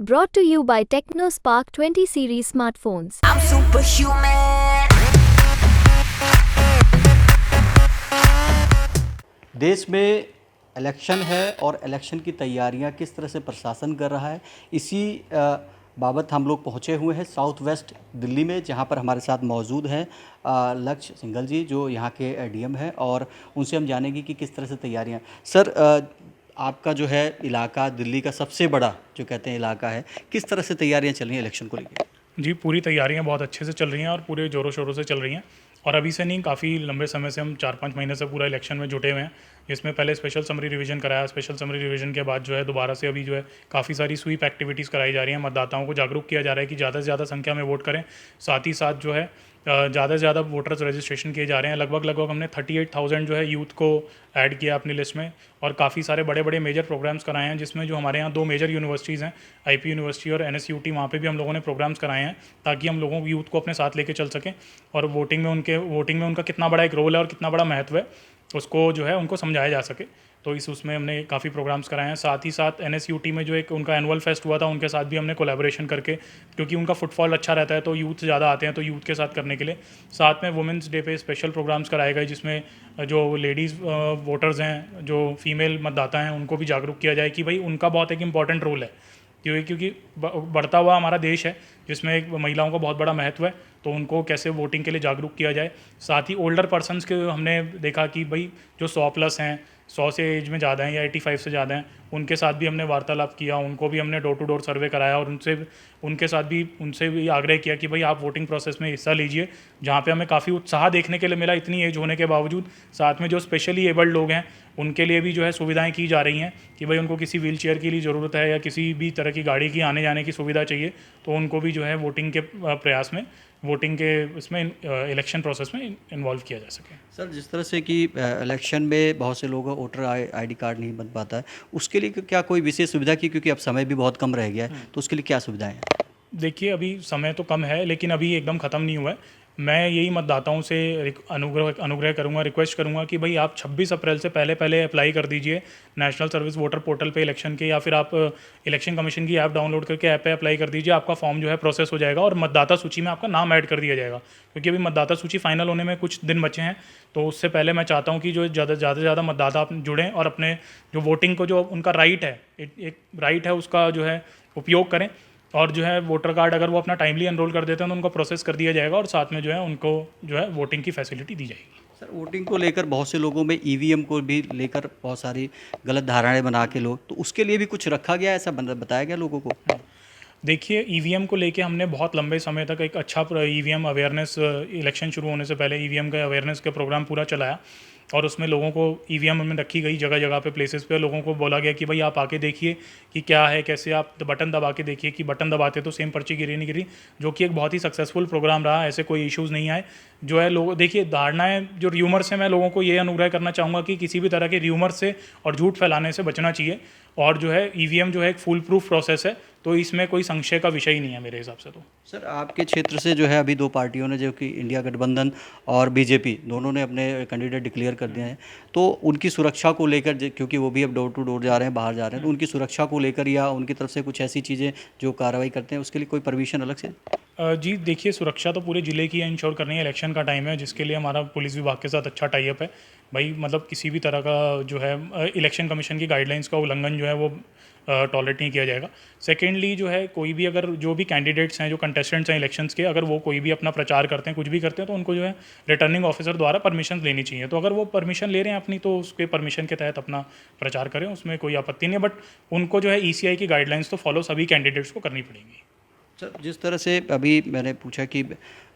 Brought to you by TechnoSpark 20 series smartphones. I'm superhuman. देश में election है और इलेक्शन की तैयारियां किस तरह से प्रशासन कर रहा है, इसी बाबत हम लोग पहुंचे हुए हैं साउथ वेस्ट दिल्ली में, जहां पर हमारे साथ मौजूद हैं लक्ष्य सिंघल जी, जो यहां के डीएम है, और उनसे हम जानेंगे कि किस तरह से तैयारियां। सर, आपका जो है इलाका दिल्ली का सबसे बड़ा जो कहते हैं इलाका है, किस तरह से तैयारियां चल रही हैं इलेक्शन को लेकर? जी, पूरी तैयारियां बहुत अच्छे से चल रही हैं और पूरे ज़ोरों शोरों से चल रही हैं। और अभी से नहीं, काफ़ी लंबे समय से हम 4-5 महीने से पूरा इलेक्शन में जुटे हुए हैं, जिसमें पहले स्पेशल समरी रिवीजन कराया। स्पेशल समरी रिवीजन के बाद जो है दोबारा से अभी जो है काफ़ी सारी स्वीप एक्टिविटीज़ कराई जा रही हैं। मतदाताओं को जागरूक किया जा रहा है कि ज़्यादा से ज़्यादा संख्या में वोट करें। साथ ही साथ जो है ज़्यादा से ज़्यादा वोटर्स रजिस्ट्रेशन किए जा रहे हैं। लगभग हमने 38,000 जो है यूथ को ऐड किया अपनी लिस्ट में, और काफ़ी सारे बड़े बड़े मेजर प्रोग्राम्स कराए हैं, जिसमें जो हमारे यहाँ 2 मेजर यूनिवर्सिटीज़ हैं, आईपी यूनिवर्सिटी और एनएसयूटी, वहाँ पे भी हम लोगों ने प्रोग्राम्स कराए हैं ताकि हम लोगों को यूथ को अपने साथ लेके चल सकें और वोटिंग में उनका कितना बड़ा एक रोल है और कितना बड़ा महत्व है, उसको जो है उनको समझाया जा सके। तो उसमें हमने काफ़ी प्रोग्राम्स कराए हैं। साथ ही साथ एनएसयूटी में जो एक उनका एनुअल फेस्ट हुआ था, उनके साथ भी हमने कोलैबोरेशन करके, क्योंकि उनका फुटफॉल अच्छा रहता है तो यूथ ज़्यादा आते हैं, तो यूथ के साथ करने के लिए साथ में वुमेंस डे पे स्पेशल प्रोग्राम्स कराए गए, जिसमें जो लेडीज़ वोटर्स हैं, जो फीमेल मतदाता हैं, उनको भी जागरूक किया जाए कि भाई उनका बहुत एक इंपॉर्टेंट रोल है, क्योंकि बढ़ता हुआ हमारा देश है जिसमें एक महिलाओं का बहुत बड़ा महत्व है, तो उनको कैसे वोटिंग के लिए जागरूक किया जाए। साथ ही ओल्डर पर्सन्स के हमने देखा कि भाई जो 100+ हैं, 100 से एज में ज़्यादा हैं या 85 से ज़्यादा हैं, उनके साथ भी हमने वार्तालाप किया, उनको भी हमने डोर टू डोर सर्वे कराया और उनसे भी आग्रह किया कि भाई आप वोटिंग प्रोसेस में हिस्सा लीजिए, जहाँ पे हमें काफ़ी उत्साह देखने के लिए मिला इतनी एज होने के बावजूद। साथ में जो स्पेशली एबल्ड लोग हैं, उनके लिए भी जो है सुविधाएं की जा रही हैं कि भाई उनको किसी व्हील चेयर की लिए ज़रूरत है या किसी भी तरह की गाड़ी की आने जाने की सुविधा चाहिए, तो उनको भी जो है वोटिंग के प्रयास में, वोटिंग के इसमें इलेक्शन प्रोसेस में इन्वॉल्व किया जा सके। सर, जिस तरह से कि इलेक्शन में बहुत से लोगों का वोटर आईडी कार्ड नहीं बन पाता है, उसके लिए क्या कोई विशेष सुविधा की, क्योंकि अब समय भी बहुत कम रह गया है, तो उसके लिए क्या सुविधाएं हैं? देखिए, अभी समय तो कम है, लेकिन अभी एकदम ख़त्म नहीं हुआ है। मैं यही मतदाताओं से अनुग्रह करूंगा, रिक्वेस्ट करूंगा कि भाई आप 26 अप्रैल से पहले अप्लाई कर दीजिए नेशनल सर्विस वोटर पोर्टल पे इलेक्शन के, या फिर आप इलेक्शन कमीशन की ऐप डाउनलोड करके ऐप पे अप्लाई कर दीजिए। आपका फॉर्म जो है प्रोसेस हो जाएगा और मतदाता सूची में आपका नाम ऐड कर दिया जाएगा, क्योंकि अभी मतदाता सूची फाइनल होने में कुछ दिन बचे हैं। तो उससे पहले मैं चाहता हूँ कि जो ज़्यादा से ज़्यादा मतदाता आप जुड़ें और अपने जो वोटिंग को, जो उनका राइट है, एक राइट है, उसका जो है उपयोग करें। और जो है वोटर कार्ड अगर वो अपना टाइमली एनरोल कर देते हैं तो उनको प्रोसेस कर दिया जाएगा और साथ में जो है उनको जो है वोटिंग की फैसिलिटी दी जाएगी। सर, वोटिंग को लेकर बहुत से लोगों में ईवीएम को भी लेकर बहुत सारी गलत धारणाएं बना के लोग, तो उसके लिए भी कुछ रखा गया, ऐसा बताया गया लोगों को? देखिए, ईवीएम को लेके हमने बहुत लंबे समय तक एक अच्छा ईवीएम अवेयरनेस, इलेक्शन शुरू होने से पहले ईवीएम का अवेयरनेस का प्रोग्राम पूरा चलाया, और उसमें लोगों को ईवीएम में रखी गई जगह जगह पे, प्लेसेस पे लोगों को बोला गया कि भाई आप आके देखिए कि क्या है, कैसे आप बटन दबा के देखिए कि बटन दबाते तो सेम पर्ची गिरी नहीं गिरी, जो कि एक बहुत ही सक्सेसफुल प्रोग्राम रहा। ऐसे कोई इश्यूज़ नहीं आए। जो है लोग, देखिए धारणाएं, जो र्यूमर से, मैं लोगों को ये अनुग्रह करना चाहूँगा कि किसी भी तरह के र्यूमर से और झूठ फैलाने से बचना चाहिए। और जो है ईवीएम जो है एक फुल प्रूफ प्रोसेस है, तो इसमें कोई संशय का विषय ही नहीं है मेरे हिसाब से। तो सर, आपके क्षेत्र से जो है अभी 2 पार्टियों ने, जो कि इंडिया गठबंधन और बीजेपी, दोनों ने अपने कैंडिडेट डिक्लेयर कर दिए हैं, तो उनकी सुरक्षा को लेकर, क्योंकि वो भी अब डोर टू डोर जा रहे हैं, बाहर जा रहे हैं, तो उनकी सुरक्षा को लेकर या उनकी तरफ से कुछ ऐसी चीज़ें जो कार्रवाई करते हैं, उसके लिए कोई परमिशन अलग से? जी देखिए, सुरक्षा तो पूरे ज़िले की इंश्योर करनी है। इलेक्शन का टाइम है, जिसके लिए हमारा पुलिस विभाग के साथ अच्छा टाई अप है। भाई मतलब किसी भी तरह का जो है इलेक्शन कमीशन की गाइडलाइंस का उल्लंघन जो है वो टॉलरेट नहीं किया जाएगा। सेकेंडली जो है, कोई भी अगर जो भी कैंडिडेट्स हैं, जो कंटेस्टेंट्स हैं इलेक्शंस के, अगर वो कोई भी अपना प्रचार करते हैं, कुछ भी करते हैं, तो उनको जो है रिटर्निंग ऑफिसर द्वारा परमिशन लेनी चाहिए। तो अगर वो परमिशन ले रहे हैं अपनी, तो उसके परमिशन के तहत अपना प्रचार करें, उसमें कोई आपत्ति नहीं है। बट उनको जो है ईसीआई की गाइडलाइंस तो फॉलो सभी कैंडिडेट्स को करनी पड़ेगी। सर, जिस तरह से अभी मैंने पूछा कि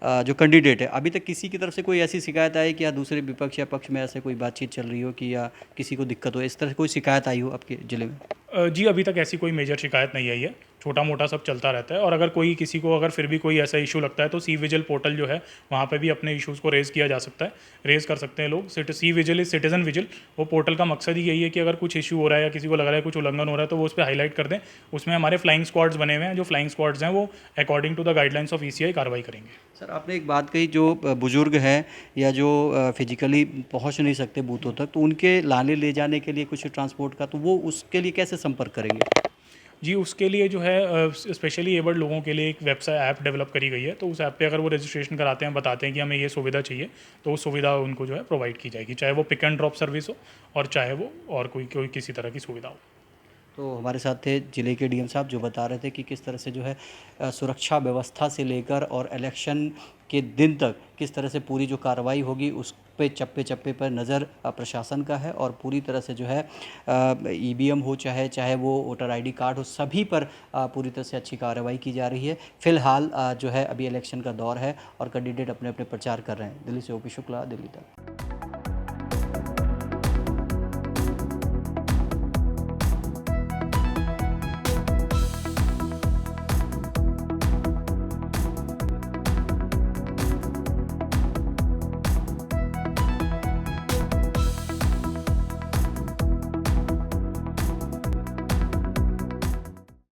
जो कैंडिडेट है, अभी तक किसी की तरफ से कोई ऐसी शिकायत आई कि या दूसरे विपक्ष या पक्ष में ऐसे कोई बातचीत चल रही हो कि या किसी को दिक्कत हो, इस तरह से कोई शिकायत आई हो आपके ज़िले में? जी, अभी तक ऐसी कोई मेजर शिकायत नहीं आई है। छोटा मोटा सब चलता रहता है, और अगर कोई किसी को अगर फिर भी कोई ऐसा इशू लगता है तो सी विजिल पोर्टल जो है, वहाँ पे भी अपने इश्यूज़ को रेज़ किया जा सकता है, रेज़ कर सकते हैं लोग। C vigil is citizen vigil. वो पोर्टल का मकसद ही यही है कि अगर कुछ इशू हो रहा है या किसी को लग रहा है कुछ उल्लंघन हो रहा है, तो वो उस पर हाईलाइट कर दें। उसमें हमारे फ्लाइंग स्क्वाड्स बने हुए हैं, जो फ्लाइंग स्क्वाड्स हैं वो according to the guidelines of ECI कार्रवाई करेंगे। सर, आपने एक बात कही, जो बुजुर्ग हैं या जो फिजिकली पहुंच नहीं सकते बूथों तक, तो उनके लाने ले जाने के लिए कुछ ट्रांसपोर्ट का, तो वो उसके लिए कैसे संपर्क करेंगे? जी, उसके लिए जो है स्पेशली एबल्ड लोगों के लिए एक वेबसाइट ऐप डेवलप करी गई है, तो उस ऐप पे अगर वो रजिस्ट्रेशन कराते हैं, बताते हैं कि हमें ये सुविधा चाहिए, तो वो सुविधा उनको जो है प्रोवाइड की जाएगी, चाहे वो पिक एंड ड्रॉप सर्विस हो और चाहे वो और कोई किसी तरह की सुविधा हो। तो हमारे साथ थे ज़िले के डीएम साहब जो बता रहे थे कि किस तरह से जो है सुरक्षा व्यवस्था से लेकर और इलेक्शन के दिन तक किस तरह से पूरी जो कार्रवाई होगी उस पे चप्पे चप्पे पर नज़र प्रशासन का है और पूरी तरह से जो है ईवीएम हो चाहे वो वोटर आईडी कार्ड हो, सभी पर पूरी तरह से अच्छी कार्रवाई की जा रही है। फ़िलहाल जो है अभी इलेक्शन का दौर है और कैंडिडेट अपने अपने प्रचार कर रहे हैं। दिल्ली से ओपी शुक्ला, दिल्ली तक।